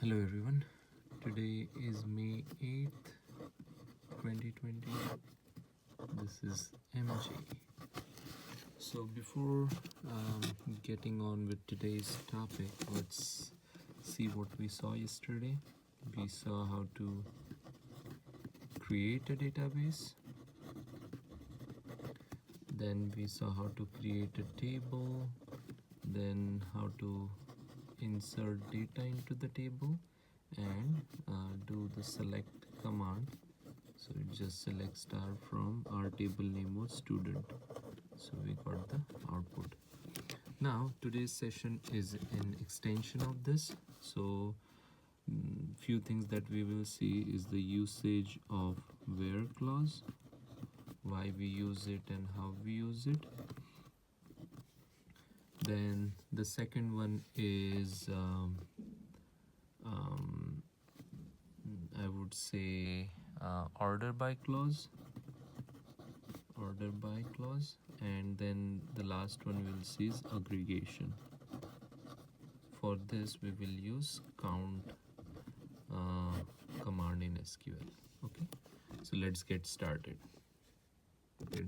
Hello everyone, today is May 8th, 2020. This is MG. So before getting on with today's topic, let's see what we saw yesterday. We saw how to create a database. Then we saw how to create a table. Then how to insert data into the table and do the select command. So it just selects star from our table name was student. So we got the output. Now today's session is an extension of this. So few things that we will see is the usage of where clause, why we use it and how we use it. Then the second one is I would say order by clause, and then the last one we'll see is aggregation. For this we will use count command in SQL. Okay, so let's get started. Okay.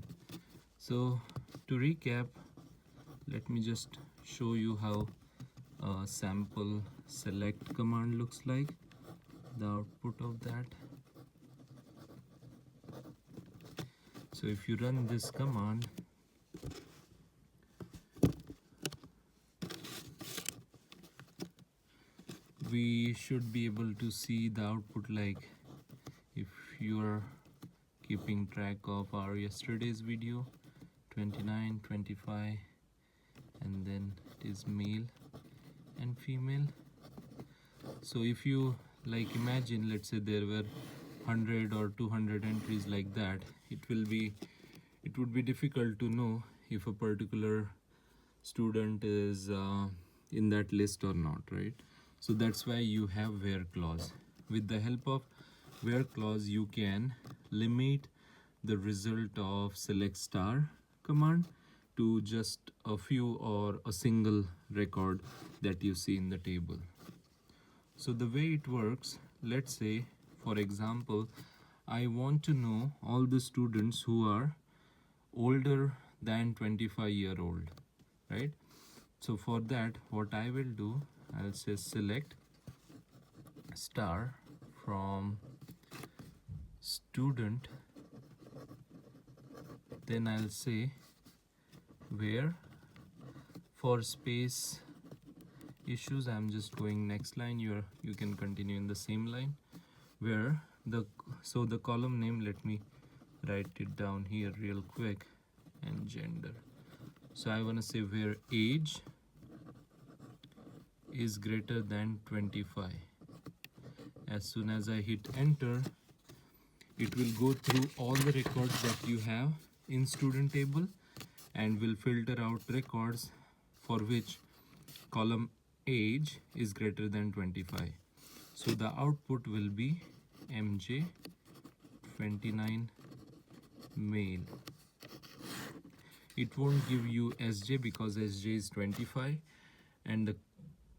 So to recap, let me just show you how a sample select command looks like, the output of that. So if you run this command, we should be able to see the output like if you are keeping track of our yesterday's video, 29, 25, and then it is male and female. So if you like imagine, let's say there were 100 or 200 entries like that, it would be difficult to know if a particular student is in that list or not, right? So that's why you have where clause. With the help of where clause, you can limit the result of select star command to just a few or a single record that you see in the table. So the way it works, let's say for example I want to know all the students who are older than 25-year-old, right? So for that, what I will do, I'll say select star from student, then I'll say where. For space issues, I'm just going next line, you can continue in the same line, where the column name, let me write it down here real quick, and gender. So I want to say where age is greater than 25. As soon as I hit enter, it will go through all the records that you have in student table and will filter out records for which column age is greater than 25. So the output will be MJ 29 male. It won't give you SJ because SJ is 25 and the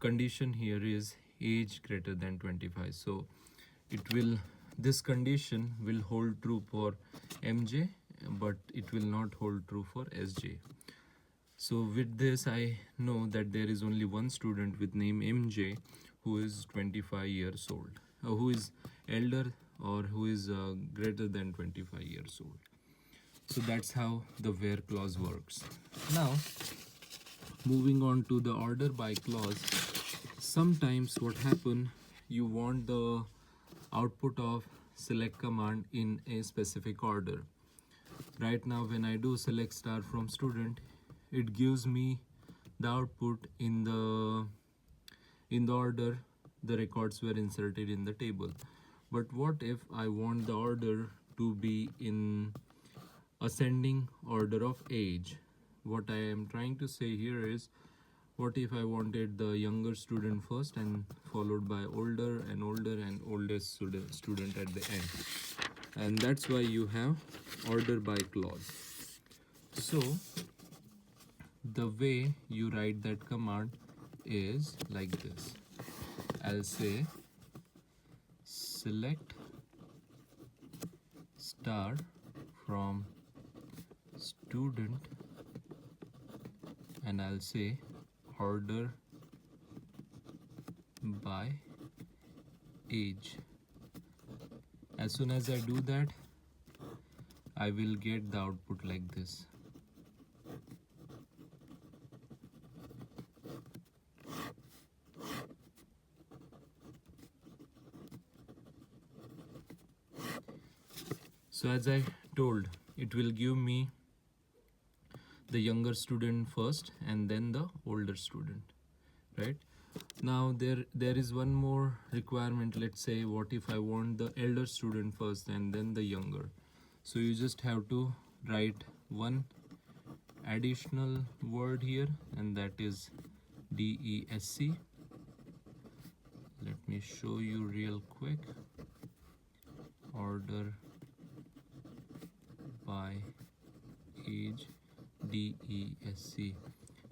condition here is age greater than 25. So this condition will hold true for MJ, but it will not hold true for SJ. So with this, I know that there is only one student with name MJ who is 25 years old, who is elder or who is greater than 25 years old. So that's how the where clause works. Now, moving on to the order by clause, sometimes what happen, you want the output of select command in a specific order. Right now, when I do select star from student, it gives me the output in the order the records were inserted in the table. But what if I want the order to be in ascending order of age? What I am trying to say here is, what if I wanted the younger student first and followed by older and older and oldest student at the end? And that's why you have order by clause. So the way you write that command is like this. I'll say select star from student, and I'll say order by age. As soon as I do that, I will get the output like this. So as I told, it will give me the younger student first and then the older student, right? Now there is one more requirement. Let's say, what if I want the elder student first and then the younger? So you just have to write one additional word here, and that is DESC. Let me show you real quick. Order by age, DESC.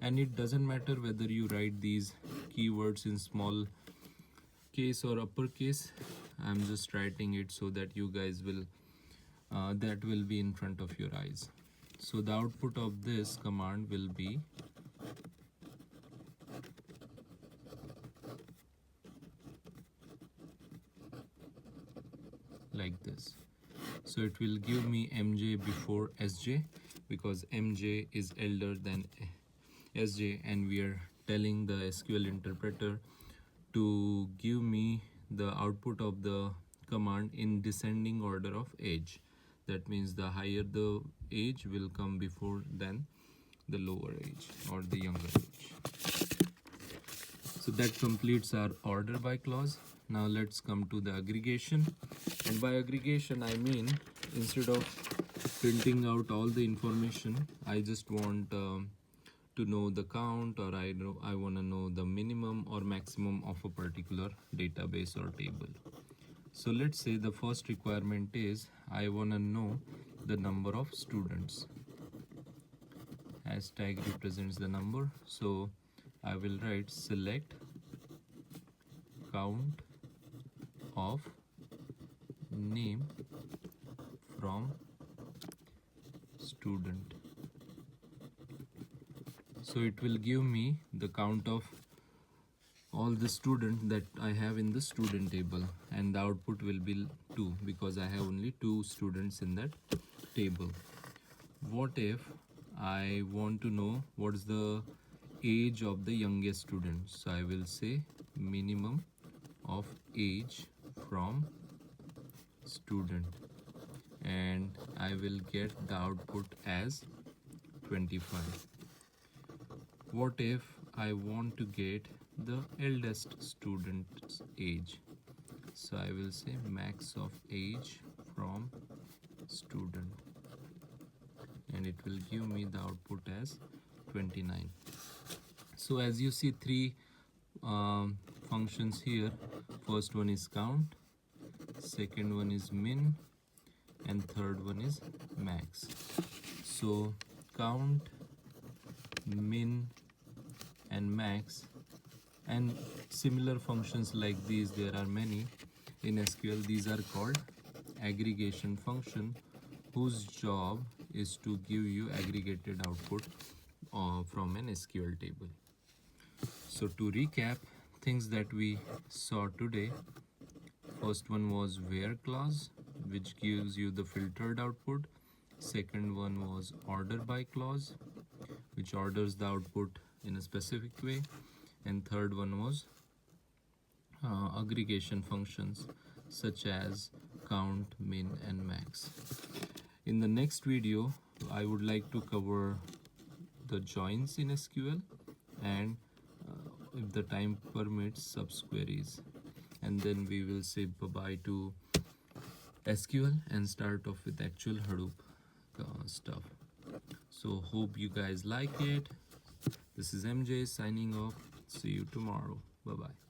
And it doesn't matter whether you write these keywords in small case or uppercase. I'm just writing it so that you guys will that will be in front of your eyes. So the output of this command will be like this. So it will give me MJ before SJ, because MJ is elder than SJ, and we are telling the SQL interpreter to give me the output of the command in descending order of age. That means the higher the age will come before than the lower age or the younger age. So that completes our order by clause. Now let's come to the aggregation. And by aggregation, I mean, instead of printing out all the information, I just want to know the count, or I want to know the minimum or maximum of a particular database or table. So let's say the first requirement is I want to know the number of students. Hashtag represents the number, so I will write select count of name from student. So it will give me the count of all the students that I have in the student table, and the output will be 2 because I have only 2 students in that table. What if I want to know what is the age of the youngest student? So I will say minimum of age from student, and I will get the output as 25. What if I want to get the eldest student's age? So I will say max of age from student, and it will give me the output as 29. So as you see, 3 functions here. First one is count, second one is min, and third one is max. So count, min, and max, and similar functions like these, there are many in SQL. These are called aggregation function, whose job is to give you aggregated output from an SQL table. So to recap things that we saw today, first one was where clause, which gives you the filtered output. Second one was order by clause, which orders the output in a specific way. And third one was aggregation functions such as count, min, and max. In the next video, I would like to cover the joins in SQL, and if the time permits, subqueries. And then we will say bye-bye to SQL and start off with actual Hadoop stuff. So hope you guys like it. This is MJ signing off. See you tomorrow. Bye-bye.